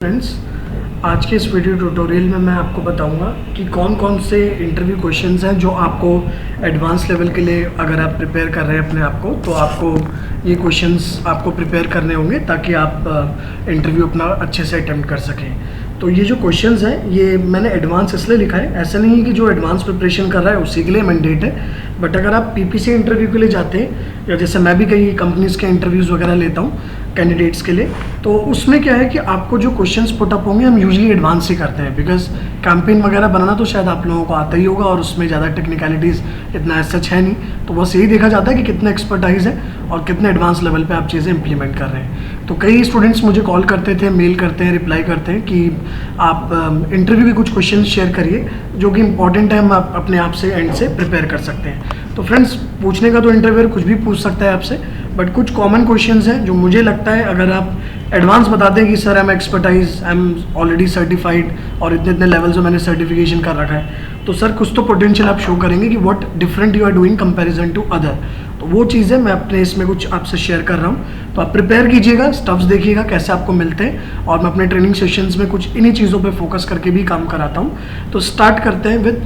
Friends, आज के इस वीडियो ट्यूटोरियल में मैं आपको बताऊंगा कि कौन कौन से इंटरव्यू क्वेश्चंस हैं जो आपको एडवांस लेवल के लिए अगर आप प्रिपेयर कर रहे हैं अपने आप को, तो आपको ये क्वेश्चंस आपको प्रिपेयर करने होंगे ताकि आप इंटरव्यू अपना अच्छे से अटेम्प्ट कर सकें। तो ये जो क्वेश्चंस हैं ये मैंने एडवांस इसलिए लिखा है, ऐसा नहीं है कि जो एडवांस प्रिपरेशन कर रहा है उसी के लिए मैंडेट है, बट अगर आप पीपीसी इंटरव्यू के लिए जाते हैं या जैसे मैं भी कई कंपनीज़ के इंटरव्यूज़ वगैरह लेता हूँ कैंडिडेट्स के लिए, तो उसमें क्या है कि आपको जो क्वेश्चंस पुट अप होंगे हम यूजुअली एडवांस ही करते हैं, बिकॉज कैंपेन वगैरह बनाना तो शायद आप लोगों को आता ही होगा और उसमें ज़्यादा टेक्निकलिटीज़ इतना सच है नहीं, तो बस यही देखा जाता है कि कितना एक्सपर्टाइज है और कितने एडवांस लेवल पे आप चीज़ें इंप्लीमेंट कर रहे हैं। तो कई स्टूडेंट्स मुझे कॉल करते थे, मेल करते हैं, रिप्लाई करते हैं कि आप इंटरव्यू के कुछ क्वेश्चन शेयर करिए जो कि इंपॉर्टेंट है, हम आप अपने आप से एंड से प्रिपेयर कर सकते हैं। तो फ्रेंड्स, पूछने का तो इंटरव्यूअर कुछ भी पूछ सकता है आपसे, बट कुछ कॉमन क्वेश्चंस हैं जो मुझे लगता है अगर आप एडवांस बताते हैं कि sir I am expertise, I am already certified और इतने इतने लेवल से मैंने सर्टिफिकेशन कर रखा है, तो सर कुछ तो पोटेंशियल आप शो करेंगे कि what different you are doing comparison to other. तो वो चीज़ें मैं अपने इसमें कुछ आपसे शेयर कर रहा हूँ, तो आप प्रिपेयर कीजिएगा, स्टफ्स देखिएगा कैसे आपको मिलते हैं, और मैं अपने ट्रेनिंग सेशंस में कुछ इन्हीं चीज़ों पर फोकस करके भी काम कराता हूँ। तो स्टार्ट करते हैं विद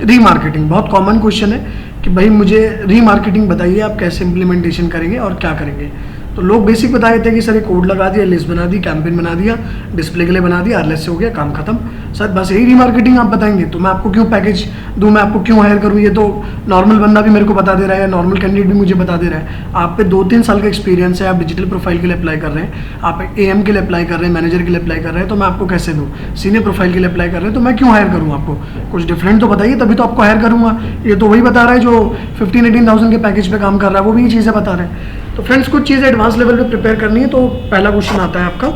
रीमार्केटिंग। बहुत कॉमन क्वेश्चन है कि भाई मुझे रीमार्केटिंग बताइए, आप कैसे इम्प्लीमेंटेशन करेंगे और क्या करेंगे। तो लोग बेसिक बता देते हैं कि सर ये कोड लगा दिया, लिस्ट बना दी, कैंपेन बना दिया, डिस्प्ले के लिए बना दिया, आरएलएस से हो गया, काम खत्म। सर बस यही रीमार्केटिंग आप बताएंगे तो मैं आपको क्यों पैकेज दूं, मैं आपको क्यों हायर करूं? ये तो नॉर्मल बंदा भी मेरे को बता दे रहा है, नॉर्मल कैंडिडेट भी मुझे बता दे रहा है। आप पे 2-3 साल का एक्सपीरियंस है, आप डिजिटल प्रोफाइल के लिए अप्लाई कर रहे हैं, आप एएम के लिए अप्लाई कर रहे हैं, मैनेजर के लिए अप्लाई कर रहे हैं, तो मैं आपको कैसे दूँ? सीनियर प्रोफाइल के लिए अप्लाई कर रहे हैं तो मैं क्यों हायर करूँ आपको? कुछ डिफरेंट तो बताइए, तभी तो आपको हायर करूँगा। ये तो वही बता रहा है जो 15-18,000 के पैकेज पे काम कर रहा है, वो भी ये चीज़ें बता रहे हैं। तो फ्रेंड्स, कुछ चीज़ें एडवांस लेवल पे प्रिपेयर करनी है। तो पहला क्वेश्चन आता है आपका,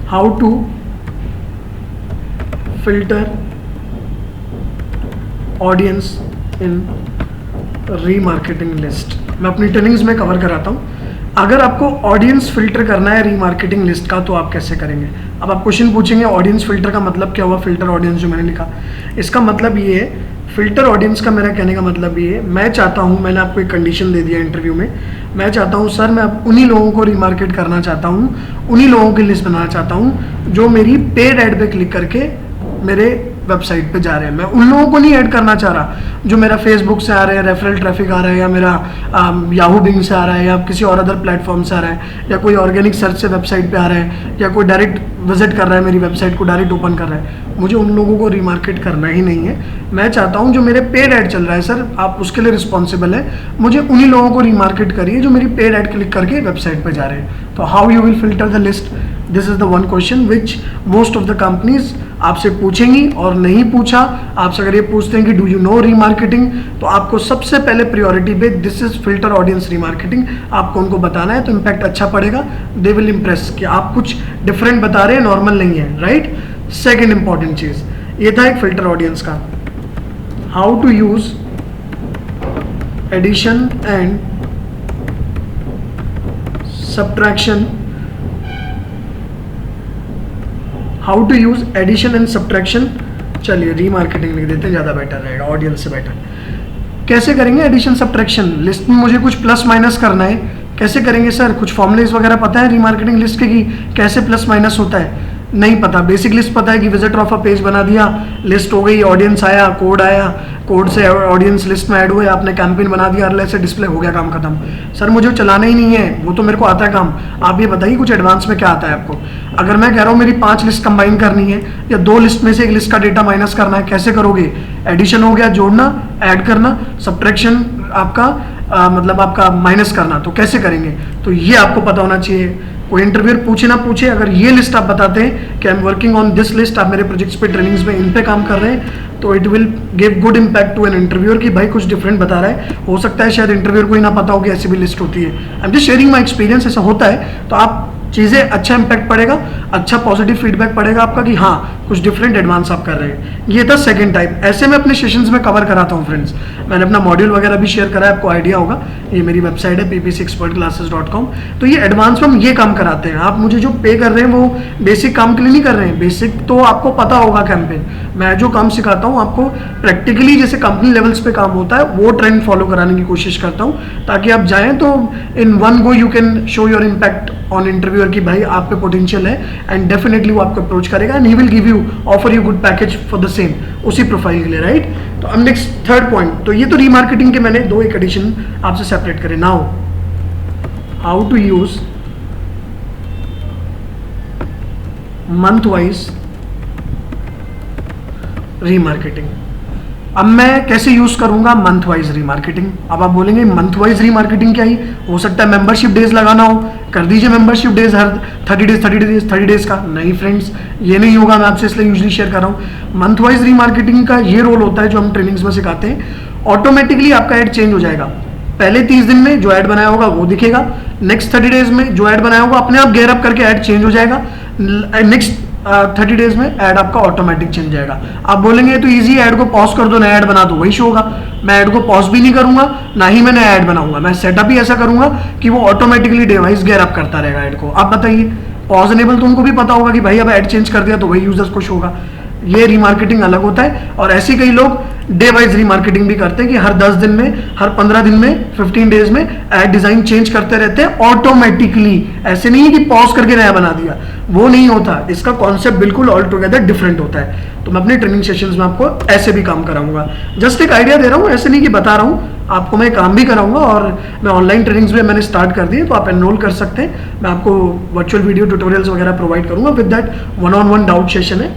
how to filter audience in remarketing list. मैं अपनी ट्रेनिंग्स में कवर कराता हूँ। अगर आपको ऑडियंस फिल्टर करना है रीमार्केटिंग लिस्ट का तो आप कैसे करेंगे? अब आप क्वेश्चन पूछेंगे ऑडियंस फिल्टर का मतलब क्या हुआ? फिल्टर ऑडियंस जो मैंने लिखा, इसका मतलब ये है, फिल्टर ऑडियंस का मेरा कहने का मतलब ये है, मैं चाहता हूँ, मैंने आपको एक कंडीशन दे दिया इंटरव्यू में, मैं चाहता हूँ सर मैं उन्हीं लोगों को रीमार्केट करना चाहता हूँ, उन्हीं लोगों की लिस्ट बनाना चाहता हूँ जो मेरी पेड ऐड पे क्लिक करके मेरे वेबसाइट पे जा रहे हैं। मैं उन लोगों को नहीं ऐड करना चाह रहा जो मेरा फेसबुक से आ रहे हैं, रेफरल ट्रैफिक आ रहा है, या मेरा याहू बिंग से आ रहा है, या किसी और अदर प्लेटफॉर्म से आ रहा है, या कोई ऑर्गेनिक सर्च से वेबसाइट पे आ रहा है, या कोई डायरेक्ट विजिट कर रहा है मेरी वेबसाइट को, डायरेक्ट ओपन कर रहा है। मुझे उन लोगों को रीमार्केट करना ही नहीं है। मैं चाहता हूँ जो मेरे पेड ऐड चल रहा है, सर आप उसके लिए रिस्पॉन्सिबल है, मुझे उन्हीं लोगों को रीमार्केट करिए जो मेरी पेड ऐड क्लिक करके वेबसाइट पर जा रहे हैं। तो how you will filter the list? This is the one question which most of the companies आपसे पूछेंगी, और नहीं पूछा आपसे अगर ये पूछते हैं कि डू यू नो रीमार्केटिंग, तो आपको सबसे पहले प्रायोरिटी पे this is filter audience remarketing आपको उनको बताना है, तो इम्पैक्ट अच्छा पड़ेगा। दे विल इम्प्रेस कि आप कुछ डिफरेंट बता रहे हैं, नॉर्मल नहीं है, राइट? सेकेंड इंपॉर्टेंट चीज ये था एक फिल्टर ऑडियंस का, how to use addition and subtraction, how to use addition and subtraction. चलिए रीमार्केटिंग लिख देते हैं, ज़्यादा बेटर रहेगा, ऑडियंस से बेटर। कैसे करेंगे एडिशन सब्ट्रैक्शन? लिस्ट में मुझे कुछ प्लस माइनस करना है, कैसे करेंगे सर? कुछ फॉर्मुलेज वगैरह पता है रीमार्केटिंग लिस्ट के कि कैसे प्लस माइनस होता है? नहीं पता। बेसिक लिस्ट पता है कि विजिटर ऑफ अ पेज बना दिया, लिस्ट हो गई, ऑडियंस आया, कोड से ऑडियंस लिस्ट में ऐड हुए, आपने कैंपेन बना दिया, आरएलएस से डिस्प्ले हो गया, काम खत्म। सर मुझे चलाना ही नहीं है, वो तो मेरे को आता है काम। आप ये बताइए कुछ एडवांस में क्या आता है आपको? अगर मैं कह रहा हूँ मेरी 5 लिस्ट कंबाइन करनी है, या 2 लिस्ट में से एक लिस्ट का डेटा माइनस करना है, कैसे करोगे? एडिशन हो गया जोड़ना, ऐड करना, सब्ट्रैक्शन आपका मतलब आपका माइनस करना, तो कैसे करेंगे? तो ये आपको पता होना चाहिए। कोई इंटरव्यूअर पूछे ना पूछे, अगर ये लिस्ट आप बताते हैं कि I am working on this list, आप मेरे प्रोजेक्ट्स पे, ट्रेनिंग्स में इन पे काम कर रहे हैं, तो it will give good impact to an interviewer कि भाई कुछ डिफरेंट बता रहा है। हो सकता है शायद इंटरव्यूअर को ही ना पता हो कि ऐसी भी लिस्ट होती है। I am just sharing my experience, ऐसा होता है। तो आप चीज़ें अच्छा इम्पैक्ट पड़ेगा, अच्छा पॉजिटिव फीडबैक पड़ेगा आपका कि हाँ कुछ डिफरेंट एडवांस आप कर रहे हैं। ये था सेकंड टाइप। ऐसे मैं अपने सेशंस में कवर कराता हूँ फ्रेंड्स। मैंने अपना मॉड्यूल वगैरह भी शेयर करा है, आपको आइडिया होगा। ये मेरी वेबसाइट है ppcexpertclasses.com। तो ये एडवांस में हम ये काम कराते हैं। आप मुझे जो पे कर रहे हैं वो बेसिक काम के लिए नहीं कर रहे हैं। बेसिक तो आपको पता होगा कैंपेन। मैं जो काम सिखाता हूँ आपको प्रैक्टिकली जैसे कंपनी लेवल्स पे काम होता है वो ट्रेंड फॉलो कराने की कोशिश करता हूँ, ताकि आप जाएँ तो in one go you can show your impact on interviewer कि भाई आप पे पोटेंशियल है, एंड डेफिनेटली वो आपको अप्रोच करेगा and he will give you offer you good package for the same, उसी प्रोफाइल के लिए, राइट। तो अब नेक्स्ट थर्ड पॉइंट, तो ये तो रीमार्केटिंग के मैंने 2 एक एडिशन आपसे सेपरेट करे। Now how to use month wise remarketing. अब मैं कैसे यूज करूंगा मंथ वाइज रीमार्केटिंग। अब आप बोलेंगे मंथ वाइज रीमार्केटिंग क्या ही हो सकता है, मेंबरशिप डेज लगाना हो, कर दीजिए मेंबरशिप डेज हर 30 डेज का। नहीं फ्रेंड्स, ये नहीं होगा, मैं आपसे इसलिए यूजली शेयर कर रहा हूँ। मंथ वाइज रीमार्केटिंग का ये रोल होता है जो हम ट्रेनिंग्स में सिखाते हैं, ऑटोमेटिकली आपका एड चेंज हो जाएगा। पहले 30 दिन में जो ऐड बनाया होगा वो दिखेगा, नेक्स्ट 30 डेज में जो ऐड बनाया होगा अपने आप गेयर अप करके ऐड चेंज हो जाएगा, नेक्स्ट 30 डेज में ऐड आपका ऑटोमेटिक चेंज जाएगा। आप बोलेंगे तो इजी, ऐड को पॉज कर दो, नया ऐड बना दो, वही शो होगा। मैं ऐड को पॉज भी नहीं करूंगा, ना ही मैं नया ऐड बनाऊंगा, मैं सेटअप ही ऐसा करूंगा कि वो ऑटोमेटिकली डिवाइस गेयर अप करता रहेगा ऐड को। आप बताइए, पॉज एनेबल तो उनको भी पता होगा कि भाई अब ऐड चेंज कर दिया तो वही यूजर्स खुश होगा। ये रीमार्केटिंग अलग होता है। और ऐसे कई लोग डे वाइज रीमार्केटिंग भी करते हैं कि हर 10 दिन में, हर 15 दिन में, 15 डेज में ऐड डिजाइन चेंज करते रहते हैं ऑटोमेटिकली। ऐसे नहीं है कि पॉज करके नया बना दिया, वो नहीं होता। इसका कॉन्सेप्ट बिल्कुल ऑल टुगेदर डिफरेंट होता है। तो मैं अपने ट्रेनिंग सेशंस में आपको ऐसे भी काम कराऊंगा, जस्ट एक आइडिया दे रहा हूँ, ऐसे नहीं कि बता रहा हूँ आपको, मैं काम भी कराऊंगा। और मैं ऑनलाइन ट्रेनिंग्स में मैंने स्टार्ट कर दी है, तो आप एनरोल कर सकते हैं। मैं आपको वर्चुअल वीडियो ट्यूटोरियल्स वगैरह प्रोवाइड करूंगा, with that 1-on-1 doubt session है,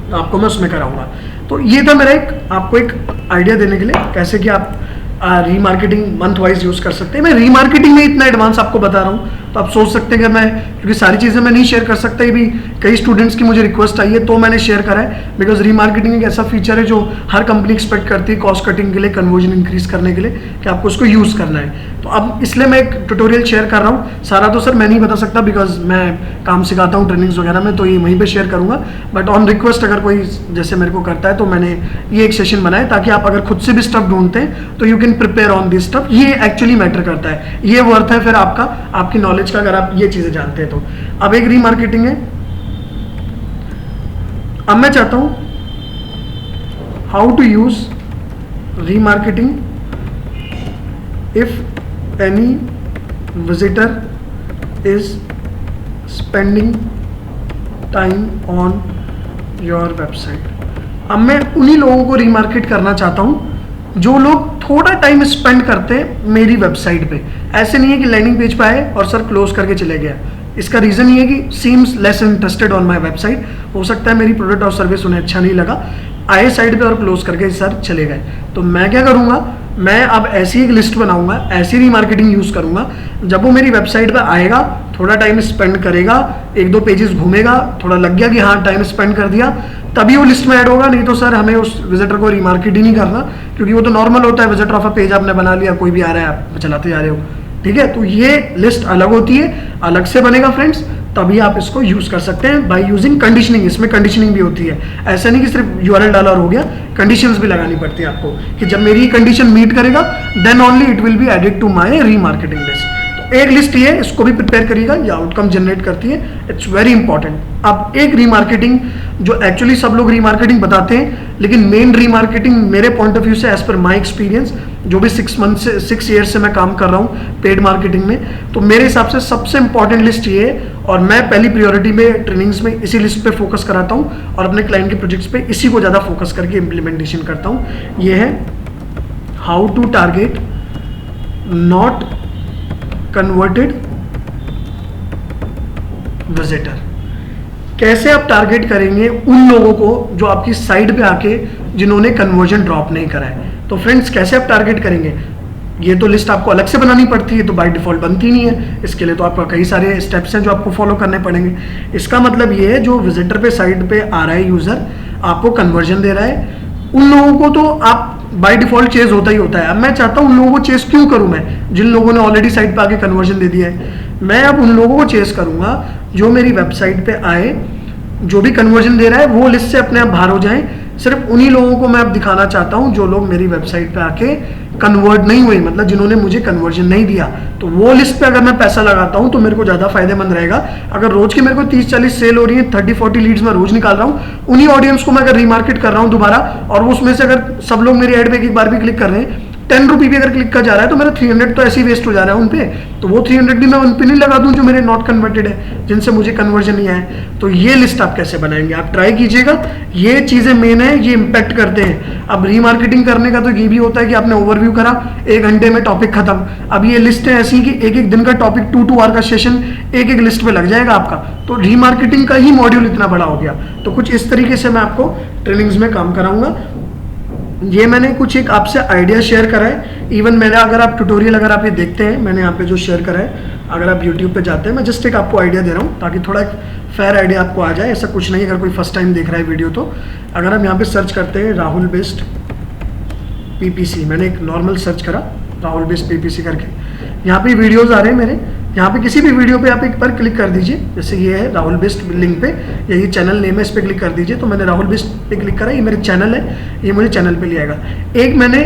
आपको मैं उसमें कराऊंगा। तो ये था मेरा एक आपको एक आइडिया देने के लिए कैसे कि आप रीमार्केटिंग मंथ वाइज यूज कर सकते हैं। मैं रीमार्केटिंग में इतना एडवांस आपको बता रहा हूँ, तो आप सोच सकते हैं कि मैं, क्योंकि सारी चीज़ें मैं नहीं शेयर कर सकता, ये भी कई स्टूडेंट्स की मुझे रिक्वेस्ट आई है तो मैंने शेयर करा है। बिकॉज रीमार्केटिंग एक ऐसा फीचर है जो हर कंपनी एक्सपेक्ट करती है कॉस्ट कटिंग के लिए, कन्वर्जन इंक्रीज करने के लिए, कि आपको उसको यूज़ करना है। तो अब इसलिए मैं एक ट्यूटोरियल शेयर कर रहा हूँ। सारा तो सर मैं नहीं बता सकता, बिकॉज मैं काम सिखाता हूँ ट्रेनिंग्स वगैरह में, तो ये वहीं पर शेयर करूँगा। बट ऑन रिक्वेस्ट अगर कोई जैसे मेरे को करता है तो मैंने ये एक सेशन बनाया, ताकि आप अगर खुद से भी स्टफ ढूंढते हैं तो you can prepare on this stuff. ये एक्चुअली मैटर करता है, ये वर्थ है फिर आपका, आपकी नॉलेज का, अगर आप ये चीजें जानते हैं तो। अब एक रीमार्केटिंग है। अब मैं चाहता हूं how to use remarketing if any visitor is spending time on your website. अब मैं उन्हीं लोगों को रीमार्केट करना चाहता हूं जो लोग थोड़ा टाइम स्पेंड करते हैं मेरी वेबसाइट पे। ऐसे नहीं है कि लैंडिंग पेज पे आए और सर क्लोज करके चले गया। इसका रीजन ये है कि seems less interested on my website. हो सकता है मेरी प्रोडक्ट और सर्विस उन्हें अच्छा नहीं लगा, आए साइड पे और क्लोज करके सर चले गए। तो मैं क्या करूंगा, मैं अब ऐसी एक लिस्ट बनाऊंगा, ऐसी रीमार्केटिंग यूज करूंगा। जब वो मेरी वेबसाइट पे आएगा, थोड़ा टाइम स्पेंड करेगा, 1-2 पेजेस घूमेगा, थोड़ा लग गया कि हाँ टाइम स्पेंड कर दिया, तभी वो लिस्ट में ऐड होगा। नहीं तो सर हमें उस विजिटर को रीमार्केट ही नहीं करना, क्योंकि वो तो नॉर्मल होता है, विजिटर ऑफ अ पेज आपने बना लिया, कोई भी आ रहा है आप चलाते जा रहे हो, ठीक है। तो ये लिस्ट अलग होती है, अलग से बनेगा फ्रेंड्स, तभी आप इसको यूज कर सकते हैं बाय यूजिंग कंडीशनिंग। इसमें कंडीशनिंग भी होती है, ऐसा नहीं कि सिर्फ यूआरएल डाला और हो गया, कंडीशंस भी लगानी पड़ती है आपको कि जब मेरी कंडीशन मीट करेगा then only it will be added to my remarketing list. एक लिस्ट ये है, इसको भी प्रिपेयर करिएगा, ये आउटकम जनरेट करती है, इट्स वेरी इंपॉर्टेंट। अब एक रीमार्केटिंग जो एक्चुअली सब लोग रीमार्केटिंग बताते हैं, लेकिन मेन रीमार्केटिंग मेरे पॉइंट ऑफ व्यू से, एज पर माय एक्सपीरियंस, जो भी 6 ईयर्स से मैं काम कर रहा हूँ पेड मार्केटिंग में, तो मेरे हिसाब से सबसे इंपॉर्टेंट लिस्ट ये है। और मैं पहली प्रायोरिटी में ट्रेनिंग्स में इसी लिस्ट पे फोकस कराता हूँ और अपने क्लाइंट के प्रोजेक्ट्स पे इसी को ज़्यादा फोकस करके इम्प्लीमेंटेशन करता हूँ। ये है how to target not converted visitor. कैसे आप टारगेट करेंगे उन लोगों को जो आपकी साइट पे आके जिन्होंने कन्वर्जन ड्रॉप नहीं करा है। तो फ्रेंड्स कैसे आप टारगेट करेंगे, ये तो लिस्ट आपको अलग से बनानी पड़ती है, तो बाय डिफॉल्ट बनती नहीं है। इसके लिए तो आपका कई सारे स्टेप्स हैं जो आपको फॉलो करने पड़ेंगे। इसका मतलब ये है जो विजिटर पे साइट पे आ रहा है यूजर, आपको कन्वर्जन दे रहा है, उन लोगों को तो आप बाय डिफॉल्ट चेज होता ही होता है। अब मैं चाहता हूं उन लोगों को चेस क्यों करूं, मैं जिन लोगों ने ऑलरेडी साइट पे आके कन्वर्जन दे दिया है, मैं अब उन लोगों को चेस करूंगा जो मेरी वेबसाइट पे आए, जो भी कन्वर्जन दे रहा है वो लिस्ट से अपने आप बाहर हो जाएं। सिर्फ उन्हीं लोगों को मैं अब दिखाना चाहता हूं जो लोग मेरी वेबसाइट पे आके कन्वर्ट नहीं हुए, मतलब जिन्होंने मुझे कन्वर्जन नहीं दिया। तो वो लिस्ट पे अगर मैं पैसा लगाता हूं तो मेरे को ज्यादा फायदेमंद रहेगा। अगर रोज की मेरे को 30-40 सेल हो रही है, 30-40 लीड्स मैं रोज निकाल रहा हूं, उन्हीं ऑडियंस को मैं अगर रीमार्केट कर रहा हूं दोबारा, और उसमें से अगर सब लोग मेरी एड पे एक बार भी क्लिक कर रहे हैं, ₹10 भी अगर क्लिक का जा रहा है तो मेरा 300 तो ऐसे ही वेस्ट हो जा रहा है उन पे, तो वो 300 भी मैं उन पे नहीं लगा दूं जो मेरे नॉट कन्वर्टेड है, जिनसे मुझे कन्वर्जन नहीं आया। तो ये लिस्ट आप कैसे बनाएंगे, आप ट्राई कीजिएगा, ये चीज़ें मेन है, ये इंपैक्ट करते हैं। अब रीमार्केटिंग करने का तो ये भी होता है कि आपने ओवरव्यू करा, 1 घंटे में टॉपिक खत्म। अब ये लिस्ट है ऐसी कि एक एक दिन का टॉपिक 2 आवर का सेशन एक एक लिस्ट पे लग जाएगा आपका, तो रीमार्केटिंग का ही मॉड्यूल इतना बड़ा हो गया। तो कुछ इस तरीके से मैं आपको ट्रेनिंग्स में काम कराऊंगा। ये मैंने कुछ एक आपसे आइडिया शेयर करा है, इवन मेरा अगर आप ट्यूटोरियल अगर आप ये देखते हैं, मैंने यहाँ पे जो शेयर करा है, अगर आप यूट्यूब पे जाते हैं, मैं जस्ट एक आपको आइडिया दे रहा हूँ ताकि थोड़ा एक फेयर आइडिया आपको आ जाए। ऐसा कुछ नहीं, अगर कोई फर्स्ट टाइम देख रहा है वीडियो तो अगर आप यहाँ पे सर्च करते हैं राहुल बेस्ट PPC, मैंने एक नॉर्मल सर्च करा राहुल बेस्ट PPC करके, यहाँ पे वीडियोज़ आ रहे हैं मेरे, यहाँ पे किसी भी वीडियो पे आप एक बार क्लिक कर दीजिए, जैसे ये है राहुल बेस्ट लिंक पे, या ये चैनल नेम है, इस पर क्लिक कर दीजिए। तो मैंने राहुल बेस्ट पे क्लिक करा, ये मेरे चैनल है, ये मुझे चैनल पे ले आएगा। एक मैंने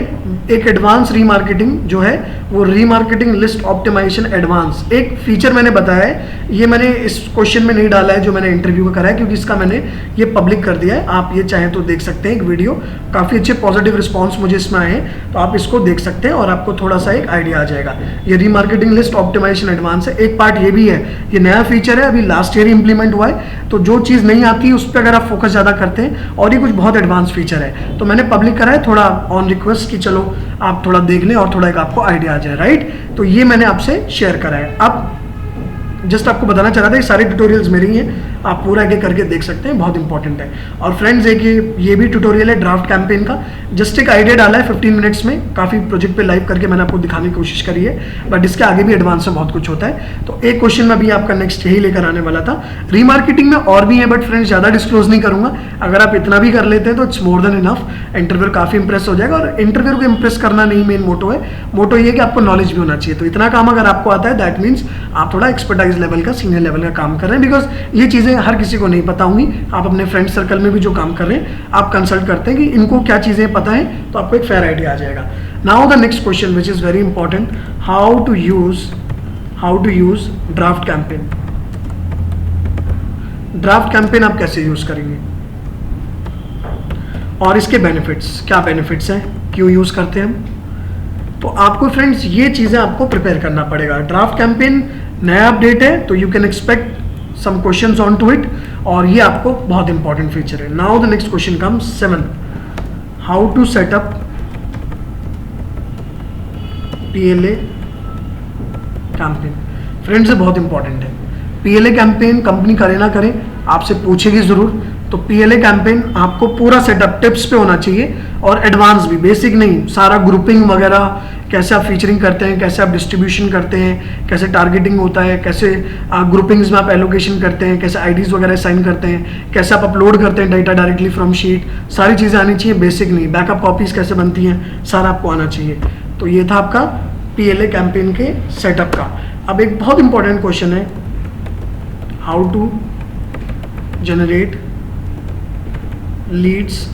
एक एडवांस रीमार्केटिंग जो है वो रीमार्केटिंग लिस्ट ऑप्टिमाइजेशन एडवांस एक फीचर मैंने बताया है, ये मैंने इस क्वेश्चन में नहीं डाला है जो मैंने इंटरव्यू का करा है, क्योंकि इसका मैंने ये पब्लिक कर दिया है। आप ये चाहें तो देख सकते हैं, एक वीडियो काफ़ी अच्छे पॉजिटिव रिस्पॉन्स मुझे इसमें आए हैं, तो आप इसको देख सकते हैं और आपको थोड़ा सा एक आइडिया आ जाएगा। ये रीमार्केटिंग लिस्ट ऑप्टिमाइजेशन एडवांस है। एक पार्ट ये भी है, ये नया फीचर है, अभी लास्ट ईयर इंप्लीमेंट हुआ है, तो जो चीज़ नहीं आती है उस पर अगर आप फोकस ज़्यादा करते हैं, और ये कुछ बहुत एडवांस फीचर है, तो मैंने पब्लिक करा है थोड़ा ऑन रिक्वेस्ट कि चलो आप थोड़ा देख लें और थोड़ा एक आपको आइडिया आ जाए, राइट। तो ये मैंने आपसे शेयर करा है। अब जस्ट आपको बताना चाह रहा था, ये सारे ट्यूटोरियल्स मेरे ही हैं, आप पूरा एक करके देख सकते हैं, बहुत इंपॉर्टेंट है। और फ्रेंड्स एक ये भी ट्यूटोरियल है ड्राफ्ट कैंपेन का, जस्ट एक आइडिया डाला है 15 मिनट्स में, काफ़ी प्रोजेक्ट पे लाइव करके मैंने आपको दिखाने की कोशिश करी है, बट इसके आगे भी एडवांस में बहुत कुछ होता है। तो एक क्वेश्चन में भी आपका नेक्स्ट यही लेकर आने वाला था। रीमार्केटिंग में और भी है, बट फ्रेंड्स ज़्यादा डिस्क्लोज नहीं करूँगा, अगर आप इतना भी कर लेते हैं तो it's more than enough, interview काफ़ी इंप्रेस हो जाएगा। और इंटरव्यू को इंप्रेस करना नहीं मेन मोटो है, मोटो ये कि आपको नॉलेज भी होना चाहिए। तो इतना काम अगर आपको आता है दैट मीन्स आप थोड़ा एक्सपर्टाइज लेवल का, सीनियर लेवल का काम कर रहे हैं, बिकॉज ये चीज़ें हर किसी को नहीं पता होंगी। आप अपने फ्रेंड सर्कल में भी जो काम कर रहे हैं आप कंसल्ट करते हैं कि इनको क्या चीज़ें पता है, तो आपको एक फेयर आइडिया आ जाएगा। Now the next question which is very important, how to use draft campaign. Draft campaign आप कैसे यूज करेंगे और इसके बेनिफिट्स, क्या बेनिफिट्स हैं, क्यों यूज करते हैं हम। तो आपको फ्रेंड्स ये चीज़ें आपको प्रिपेयर करना पड़ेगा। ड्राफ्ट कैंपेन नया अपडेट है, तो you can expect some questions on to it, और ये आपको बहुत इंपॉर्टेंट फीचर है। Now the next question comes 7, how to set up PLA campaign. Friends ये बहुत इंपॉर्टेंट है। PLA कैंपेन कंपनी करे ना करे आपसे पूछेगी जरूर, तो PLA कैंपेन आपको पूरा सेटअप टिप्स पे होना चाहिए, और एडवांस भी, बेसिक नहीं, सारा ग्रुपिंग वगैरह, कैसे आप फीचरिंग करते हैं, कैसे आप डिस्ट्रीब्यूशन करते हैं, कैसे टारगेटिंग होता है, कैसे ग्रुपिंग्स में आप एलोकेशन करते हैं, कैसे आईडीज वगैरह साइन करते हैं, कैसे आप अपलोड करते हैं डाटा डायरेक्टली फ्रॉम शीट, सारी चीज़ें आनी चाहिए, बेसिक नहीं। बैकअप कॉपीज कैसे बनती हैं, सारा आपको आना चाहिए। तो ये था आपका PLA कैंपेन के सेटअप का। अब एक बहुत इंपॉर्टेंट क्वेश्चन है, how to generate leads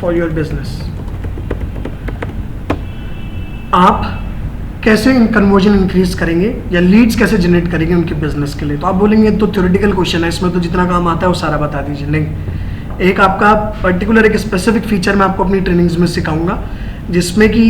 for your business. आप कैसे कन्वर्जन इंक्रीज करेंगे या लीड्स कैसे जनरेट करेंगे उनके बिजनेस के लिए। तो आप बोलेंगे तो थ्योरेटिकल क्वेश्चन है, इसमें तो जितना काम आता है वो सारा बता दीजिए। नहीं, एक आपका पर्टिकुलर एक स्पेसिफिक फीचर मैं आपको अपनी ट्रेनिंग्स में सिखाऊंगा, जिसमें कि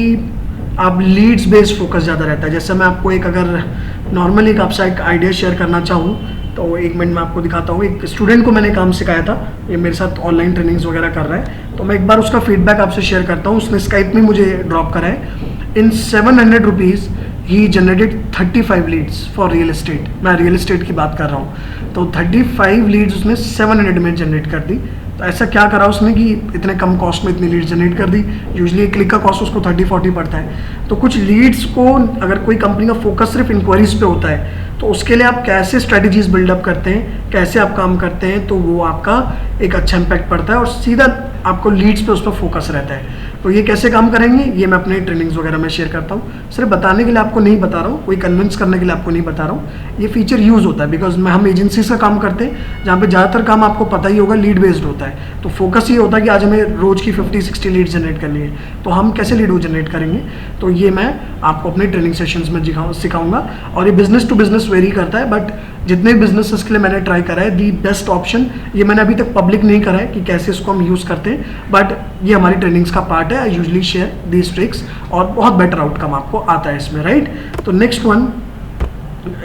आप लीड्स बेस्ड फोकस ज़्यादा रहता है। जैसे मैं आपको एक अगर नॉर्मली एक आपसे एक आइडिया शेयर करना चाहूँ, तो 1 मिनट में आपको दिखाता हूँ। एक स्टूडेंट को मैंने काम सिखाया था, ये मेरे साथ ऑनलाइन ट्रेनिंग्स वगैरह कर रहा है, तो मैं एक बार उसका फीडबैक आपसे शेयर करता हूँ। उसने स्काइप में मुझे ड्रॉप करा है। इन 700 रुपीज़ ही generated 35 leads for real estate. मैं रियल एस्टेट की बात कर रहा हूँ, तो 35 लीड्स उसने 700 में जनरेट कर दी। तो ऐसा क्या करा उसने कि इतने कम कॉस्ट में इतनी लीड जनरेट कर दी। यूजुअली एक क्लिक का कॉस्ट उसको 30-40 पड़ता है। तो कुछ लीड्स को अगर कोई कंपनी का फोकस सिर्फ इंक्वायरीज पे होता है, तो उसके लिए आप कैसे स्ट्रेटजीज बिल्डअप करते हैं, कैसे आप काम करते हैं, तो वो आपका एक अच्छा इम्पैक्ट पड़ता है और सीधा आपको लीड्स पे उस पर फोकस रहता है। तो ये कैसे काम करेंगे ये मैं अपने ट्रेनिंग्स वगैरह में शेयर करता हूँ। सिर्फ बताने के लिए आपको नहीं बता रहा हूँ, कोई कन्विंस करने के लिए आपको नहीं बता रहा हूँ। ये फीचर यूज़ होता है बिकॉज हम एजेंसीज का काम करते हैं, जहाँ पे ज़्यादातर काम आपको पता ही होगा लीड बेस्ड होता है। तो फोकस ये होता है कि आज हमें रोज़ की 50-60 लीड जनरेट करनी है, तो हम कैसे लीड जनरेट करेंगे। तो ये मैं आपको अपने ट्रेनिंग सेशंस में सिखाऊंगा। और ये बिजनेस टू बिजनेस वेरी करता है, बट जितने बिजनेसेस के लिए मैंने ट्राई करा है, दी बेस्ट ऑप्शन, ये मैंने अभी तक पब्लिक नहीं करा है कि कैसे इसको हम यूज़ करते हैं, बट ये हमारी ट्रेनिंग्स का पार्ट है। पार्ट है। I usually share these tricks और बहुत बेटर आउटकम आपको आता है इसमें, राइट। तो नेक्स्ट वन,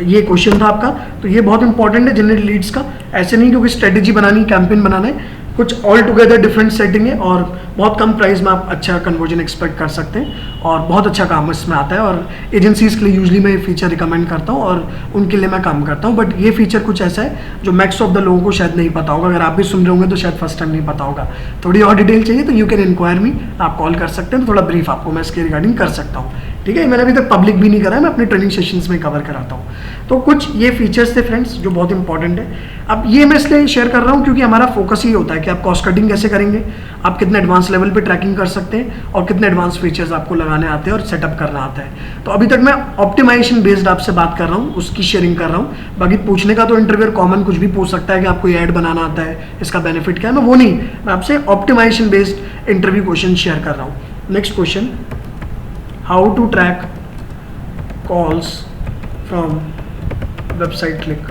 ये क्वेश्चन था आपका, तो ये बहुत इंपॉर्टेंट है जनरेट लीड्स का। ऐसे नहीं क्योंकि स्ट्रेटेजी बनानी, कैंपेन बनाना है, कुछ ऑल टुगेदर डिफरेंट सेटिंग है और बहुत कम प्राइस में आप अच्छा कन्वर्जन एक्सपेक्ट कर सकते हैं और बहुत अच्छा काम इसमें आता है। और एजेंसीज के लिए यूजली मैं ये फीचर रिकमेंड करता हूँ और उनके लिए मैं काम करता हूँ। बट ये फीचर कुछ ऐसा है जो मैक्स ऑफ द लोगों को शायद नहीं पता होगा। अगर आप भी सुन रहे होंगे तो शायद फर्स्ट टाइम नहीं पता होगा। थोड़ी और डिटेल चाहिए तो यू कैन इंक्वायर मी, आप कॉल कर सकते हैं, तो थोड़ा ब्रीफ आपको मैं इसके रिगार्डिंग कर सकता हूँ, ठीक है। मैंने अभी तक पब्लिक भी नहीं करा है, मैं अपने ट्रेनिंग सेशंस में कवर कराता हूँ। तो कुछ ये फीचर्स थे फ्रेंड्स जो बहुत इंपॉर्टेंट है। अब ये मैं इसलिए शेयर कर रहा हूँ क्योंकि हमारा फोकस ही होता है कि आप कॉस्ट कटिंग कैसे करेंगे, आप कितने एडवांस लेवल पे ट्रैकिंग कर सकते हैं और कितने एडवांस फीचर्स आपको लगाने आते हैं और सेटअप करना आता है। तो अभी तक मैं ऑप्टिमाइजेशन बेस्ड आपसे बात कर रहा हूँ, उसकी शेयरिंग कर रहा हूँ। बाकी पूछने का तो इंटरव्यूअर कॉमन कुछ भी पूछ सकता है कि आपको ऐड बनाना आता है, इसका बेनिफिट क्या है, मैं वो नहीं, मैं आपसे optimization based interview question share कर रहा हूँ। Next question, how to track calls from website click.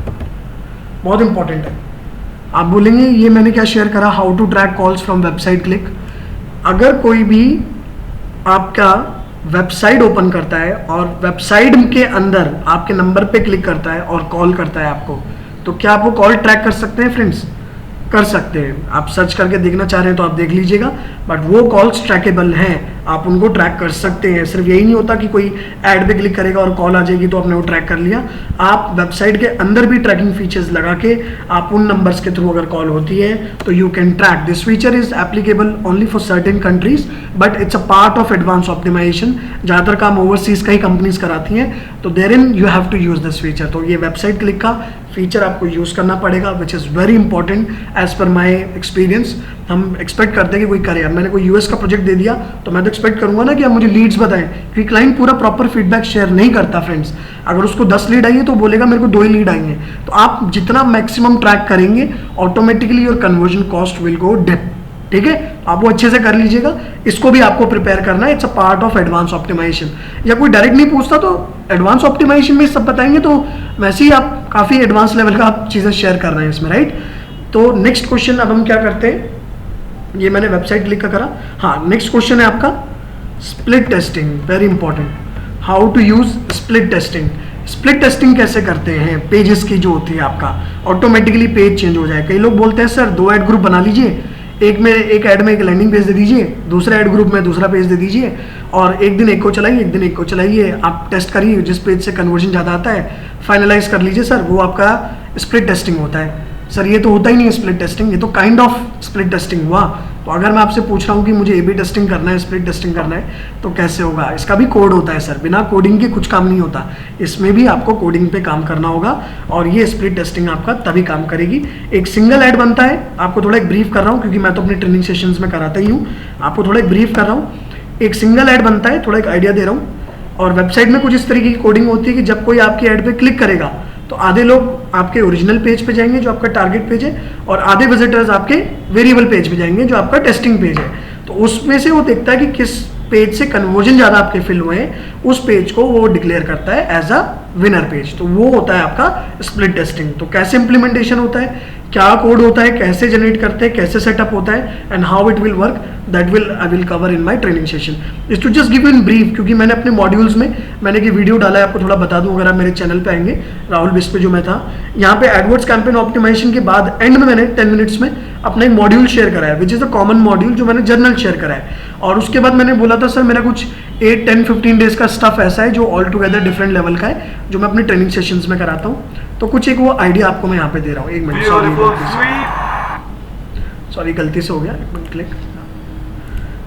बहुत इंपॉर्टेंट है। आप बोलेंगे ये मैंने क्या शेयर करा, how to track calls from website click. अगर कोई भी आपका वेबसाइट ओपन करता है और वेबसाइट के अंदर आपके नंबर पे क्लिक करता है और कॉल करता है आपको, तो क्या आप वो कॉल ट्रैक कर सकते हैं फ्रेंड्स? कर सकते हैं। आप सर्च करके देखना चाह रहे हैं तो आप देख लीजिएगा, बट वो कॉल्स ट्रैकेबल हैं, आप उनको ट्रैक कर सकते हैं। सिर्फ यही नहीं होता कि कोई ऐड पे क्लिक करेगा और कॉल आ जाएगी तो आपने वो ट्रैक कर लिया। आप वेबसाइट के अंदर भी ट्रैकिंग फीचर्स लगा के आप उन नंबर्स के थ्रू अगर कॉल होती है तो you can track. This feature is applicable only for certain countries but it's a part of advance optimization. ज़्यादातर काम ओवरसीज का ही कंपनीज कराती हैं, तो there in you have to use this feature. तो ये वेबसाइट क्लिक का फीचर आपको यूज करना पड़ेगा, which is very important as per my experience. हम एक्सपेक्ट करते हैं कि कोई करे। अब मैंने कोई यूएस का प्रोजेक्ट दे दिया तो मैं तो एक्सपेक्ट करूंगा ना कि आप मुझे लीड्स बताएं, क्योंकि क्लाइंट पूरा प्रॉपर फीडबैक शेयर नहीं करता फ्रेंड्स। अगर उसको 10 लीड आई है तो बोलेगा मेरे को 2 ही लीड आई हैं। तो आप जितना मैक्सिमम ट्रैक करेंगे automatically your conversion cost will go dip, ठीक है। आप वो अच्छे से कर लीजिएगा, इसको भी आपको प्रिपेयर करना है। It's a part of advance optimization. या कोई डायरेक्ट नहीं पूछता तो एडवांस ऑप्टिमाइजेशन में सब बताएंगे, तो वैसे ही आप काफ़ी एडवांस लेवल का आप चीज़ें शेयर कर रहे हैं इसमें, राइट। तो नेक्स्ट क्वेश्चन अब हम क्या करते हैं, ये मैंने वेबसाइट क्लिक का करा। हाँ, नेक्स्ट क्वेश्चन है आपका split testing, very important. How to use split testing. Split testing कैसे करते हैं? पेजेस की जो होती है आपका ऑटोमेटिकली पेज चेंज हो जाए। कई लोग बोलते हैं सर 2 ऐड ग्रुप बना लीजिए, एक ऐड में एक लैंडिंग पेज दे दीजिए, दूसरे ऐड ग्रुप में दूसरा पेज दे दीजिए और एक दिन एक को चलाइए, एक दिन एक को चलाइए। आप टेस्ट करिए, जिस पेज से कन्वर्जन ज़्यादा आता है फाइनलाइज कर लीजिए। सर वो आपका स्प्लिट टेस्टिंग होता है। सर ये तो होता ही नहीं है स्प्लिट टेस्टिंग, ये तो काइंड ऑफ स्प्लिट टेस्टिंग हुआ। तो अगर मैं आपसे पूछ रहा हूँ कि मुझे ए बी टेस्टिंग करना है, स्प्लिट टेस्टिंग करना है, तो कैसे होगा? इसका भी कोड होता है सर, बिना कोडिंग के कुछ काम नहीं होता। इसमें भी आपको कोडिंग पे काम करना होगा और ये स्प्लिट टेस्टिंग आपका तभी काम करेगी। एक सिंगल ऐड बनता है, आपको थोड़ा एक ब्रीफ कर रहा हूँ क्योंकि मैं तो अपनी ट्रेनिंग सेशंस में कराता ही हूँ, आपको थोड़ा एक ब्रीफ कर रहा हूँ। एक सिंगल ऐड बनता है, थोड़ा एक आइडिया दे रहा हूँ। और वेबसाइट में कुछ इस तरीके की कोडिंग होती है कि जब कोई आपकी ऐड पे क्लिक करेगा तो आधे लोग आपके ओरिजिनल पेज पे जाएंगे जो आपका टारगेट पेज है, और आधे विजिटर्स आपके वेरिएबल पेज पे जाएंगे जो आपका टेस्टिंग पेज है। तो उसमें से वो देखता है कि किस पेज से कन्वर्जन ज़्यादा आपके फिल हुए हैं, उस पेज को वो डिक्लेयर करता है एज अ विनर पेज। तो वो होता है आपका स्प्लिट टेस्टिंग। तो कैसे इंप्लीमेंटेशन होता है, क्या कोड होता है, कैसे जनरेट करते हैं, कैसे सेटअप होता है and how it will work, that I will cover in my training session. इस to just give you in brief, क्योंकि मैंने अपने मॉड्यूल्स में मैंने एक वीडियो डाला है, आपको थोड़ा बता दूं। अगर आप मेरे चैनल पे आएंगे राहुल बिस पे जो मैं था, यहाँ पे एडवर्ड्स कैंपेन ऑप्टिमाइजेशन के बाद एंड में मैंने 10 मिनट्स में अपना एक मॉड्यूल शेयर करा है, which is a common module जो मैंने जर्नल शेयर करा है। और उसके बाद मैंने बोला था सर मेरा कुछ 8, 10, 15 डेज का स्टफ ऐसा है जो ऑल टुगेदर डिफरेंट लेवल का है, जो मैं अपनी ट्रेनिंग सेशंस में कराता हूँ। तो कुछ एक वो आइडिया आपको मैं यहाँ पे दे रहा हूँ। एक मिनट, सॉरी गलती से हो गया, एक मिनट क्लिक।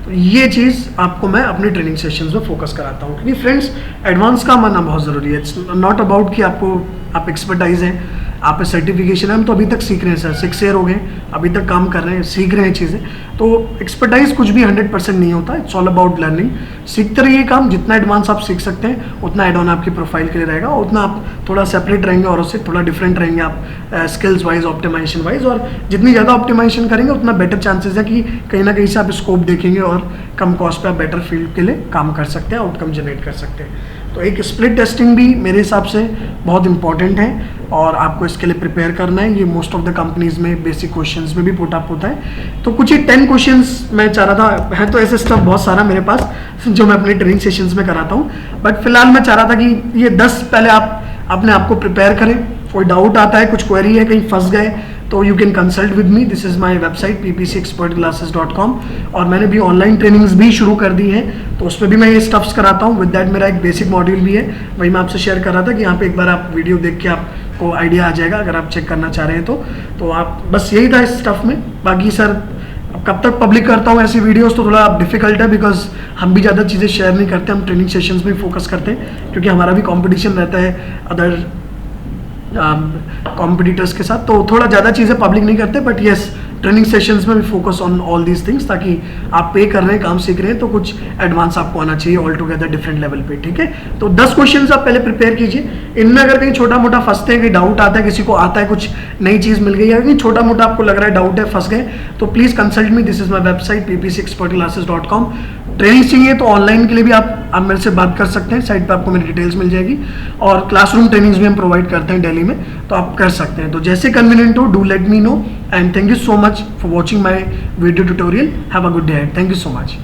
तो ये चीज़ आपको मैं अपनी ट्रेनिंग सेशंस में फोकस कराता हूँ, क्योंकि फ्रेंड्स एडवांस काम आना बहुत ज़रूरी है। इट्स नॉट अबाउट कि आप एक्सपर्टाइज हैं, आप सर्टिफिकेशन है, हम तो अभी तक सीख रहे हैं सर, 6 ईयर हो गए, अभी तक काम कर रहे हैं, सीख रहे हैं चीज़ें। तो एक्सपर्टाइज कुछ भी 100% नहीं होता, इट्स ऑल अबाउट लर्निंग। सीखते रहिए काम, जितना एडवांस आप सीख सकते हैं उतना एड ऑन आपकी प्रोफाइल के लिए रहेगा, उतना आप थोड़ा सेपरेट रहेंगे और उससे थोड़ा डिफरेंट रहेंगे आप स्किल्स वाइज, ऑप्टिमाइजेशन वाइज। और जितनी ज़्यादा ऑप्टिमाइजेशन करेंगे उतना बेटर चांसेस है कि कहीं ना कहीं से आप स्कोप देखेंगे और कम कॉस्ट पे आप बेटर फील्ड के लिए काम कर सकते हैं, आउटकम जनरेट कर सकते हैं। तो एक स्प्लिट टेस्टिंग भी मेरे हिसाब से बहुत इंपॉर्टेंट है और आपको इसके लिए प्रिपेयर करना है। ये मोस्ट ऑफ द कंपनीज में बेसिक क्वेश्चंस में भी पुट अप होता है। तो कुछ ही 10 क्वेश्चंस मैं चाह रहा था, है तो ऐसे स्टफ बहुत सारा मेरे पास जो मैं अपने ट्रेनिंग सेशंस में कराता हूँ, बट फिलहाल मैं चाह रहा था कि ये 10 पहले आप अपने आप को प्रिपेयर करें। कोई डाउट आता है, कुछ क्वेरी है, कहीं फंस गए तो you can consult with me. This is my website ppcexpertclasses.com और मैंने भी ऑनलाइन ट्रेनिंग्स भी शुरू कर दी हैं, तो उस पर भी मैं ये स्टफ्स कराता हूँ। विद दैट मेरा एक बेसिक मॉड्यूल भी है, वही मैं आपसे शेयर कर रहा था कि यहाँ पे एक बार आप वीडियो देख के आपको आइडिया आ जाएगा अगर आप चेक करना चाह रहे हैं तो आप बस यही था इस स्टफ में। बाकी सर अब कब तक पब्लिक करता हूँ ऐसी वीडियोस तो थोड़ा डिफिकल्ट है, बिकॉज हम भी ज़्यादा चीज़ें शेयर नहीं करते, हम ट्रेनिंग सेशंस में फोकस करते हैं क्योंकि हमारा भी कंपटीशन रहता है अदर कॉम्पिटिटर्स के साथ, तो थोड़ा ज़्यादा चीज़ें पब्लिक नहीं करते। बट येस, ट्रेनिंग सेशंस में भी focus on all these things, ताकि आप पे कर रहे हैं, काम सीख रहे हैं तो कुछ एडवांस आपको आना चाहिए ऑल टुगेदर डिफरेंट लेवल पे, ठीक है। तो 10 क्वेश्चंस आप पहले प्रिपेयर कीजिए। इनमें अगर कहीं छोटा मोटा फंसते हैं, कहीं डाउट आता है, किसी को आता है कुछ नई चीज़ मिल गई या कहीं छोटा मोटा आपको लग रहा है डाउट है, फंस गए, तो please consult me. This is my website ppcexpertclasses.com। Training चाहिए तो ऑनलाइन के लिए भी आप मेरे से बात कर सकते हैं, साइट पर आपको मेरी डिटेल्स मिल जाएगी। और क्लासरूम ट्रेनिंग्स भी हम प्रोवाइड करते हैं दिल्ली में, तो आप कर सकते हैं। तो जैसे कन्वीनियंट हो, do let me know and thank you so much for watching my video tutorial. Have a good day. Thank you so much.